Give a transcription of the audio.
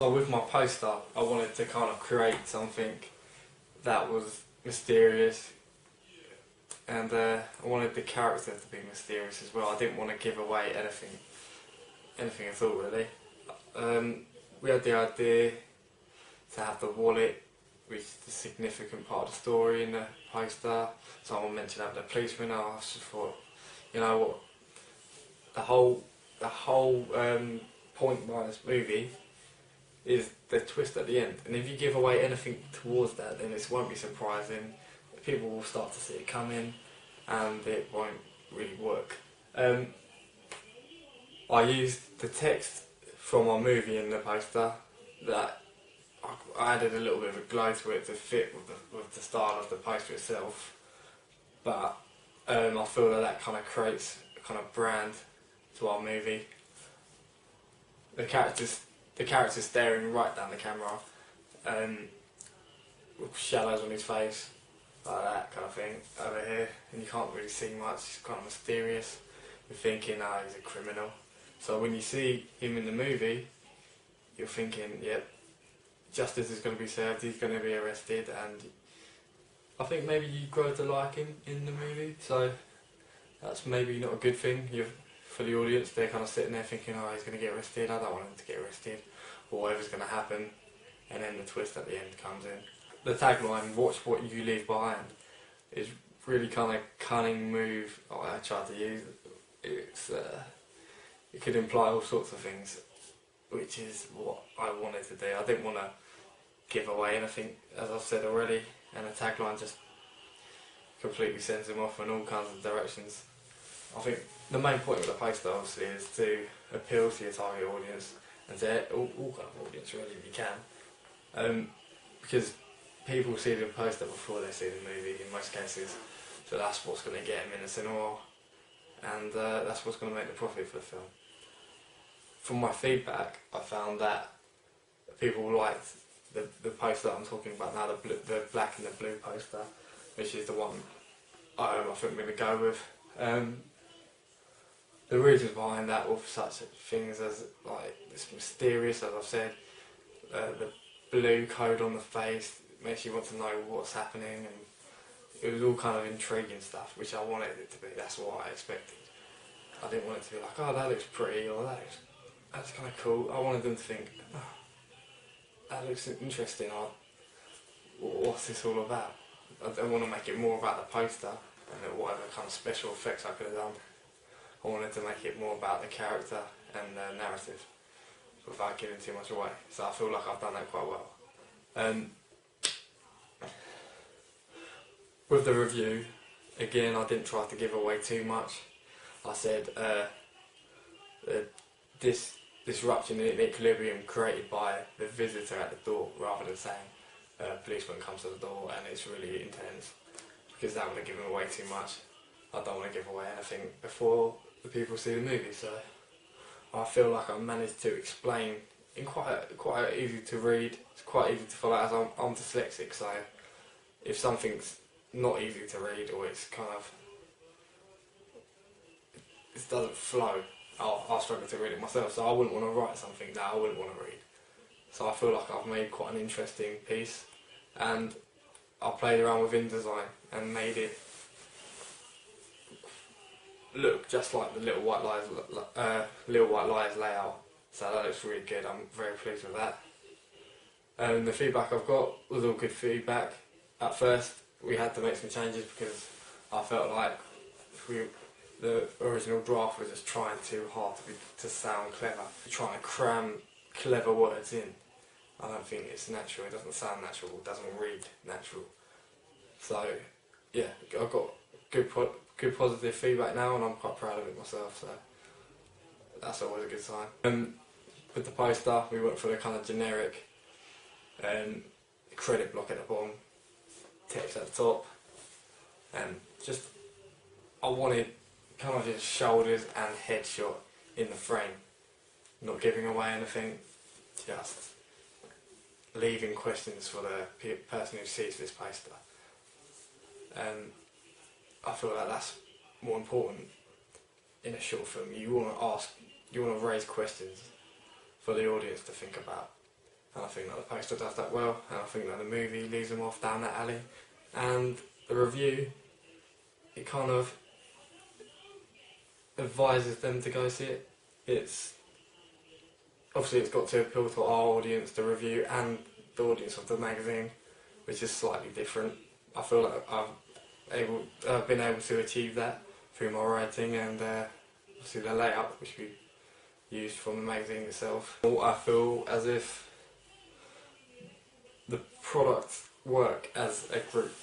So with my poster, I wanted to kind of create something that was mysterious, and I wanted the character to be mysterious as well. I didn't want to give away anything at all really. We had the idea to have the wallet, which is the significant part of the story in the poster. Someone mentioned having the policeman. I just thought, you know what, the whole point behind this movie is the twist at the end, and if you give away anything towards that, then it won't be surprising. People will start to see it coming, and it won't really work. I used the text from our movie in the poster. That I added a little bit of a glow to it to fit with the style of the poster itself, but I feel that kind of creates a kind of brand to our movie. The character's staring right down the camera, with shadows on his face, like that kind of thing, over here, and you can't really see much. It's kind of mysterious. You're thinking, oh, he's a criminal. So when you see him in the movie, you're thinking, yep, justice is going to be served, he's going to be arrested, and I think maybe you grow to like him in the movie, so that's maybe not a good thing. For the audience, they're kind of sitting there thinking, oh, he's going to get arrested, I don't want him to get arrested, or whatever's going to happen, and then the twist at the end comes in. The tagline, watch what you leave behind, is really kind of cunning move I tried to use. It could imply all sorts of things, which is what I wanted to do. I didn't want to give away anything, as I've said already, and the tagline just completely sends him off in all kinds of directions. I think the main point of the poster obviously is to appeal to your target audience, and to all kind of audience really if you can, because people see the poster before they see the movie in most cases, so that's what's going to get them in the cinema, and that's what's going to make the profit for the film. From my feedback, I found that people liked the poster that I'm talking about now, the black and the blue poster, which is the one I think I'm going to go with. The reasons behind that were such things as like it's mysterious, as I've said, the blue code on the face makes you want to know what's happening, and it was all kind of intriguing stuff, which I wanted it to be. That's what I expected. I didn't want it to be like, oh, that looks pretty, or that's kind of cool. I wanted them to think, oh, that looks interesting, or what's this all about? I don't want to make it more about the poster and whatever kind of special effects I could have done. I wanted to make it more about the character and the narrative without giving too much away. So I feel like I've done that quite well. With the review, again, I didn't try to give away too much. I said this disruption in equilibrium created by the visitor at the door, rather than saying a policeman comes to the door and it's really intense, because that would have given away too much. I don't want to give away anything before the people see the movie, so I feel like I managed to explain in quite easy to read. It's quite easy to follow, as I'm dyslexic, so if something's not easy to read, or it's kind of, it doesn't flow, I'll struggle to read it myself, so I wouldn't want to write something that I wouldn't want to read. So I feel like I've made quite an interesting piece, and I played around with InDesign and made it look just like the Little White Lies layout, so that looks really good. I'm very pleased with that. The feedback I've got was all good feedback. At first we had to make some changes because I felt like the original draft was just trying too hard to sound clever, trying to cram clever words in. I don't think it's natural, it doesn't sound natural, it doesn't read natural. So yeah, I've got good positive feedback now, and I'm quite proud of it myself, so that's always a good sign. With the poster, we went for the kind of generic credit block at the bottom, text at the top, and just I wanted kind of just shoulders and head shot in the frame, not giving away anything, just leaving questions for the person who sees this poster. I feel like that's more important in a short film. You want to raise questions for the audience to think about. and I think that the poster does that well, and I think that the movie leads them off down that alley. And the review, it kind of advises them to go see it. It's obviously it's got to appeal to our audience, the review, and the audience of the magazine, which is slightly different. I feel like I've been able to achieve that through my writing and obviously the layout, which we used from the magazine itself. I feel as if the products work as a group.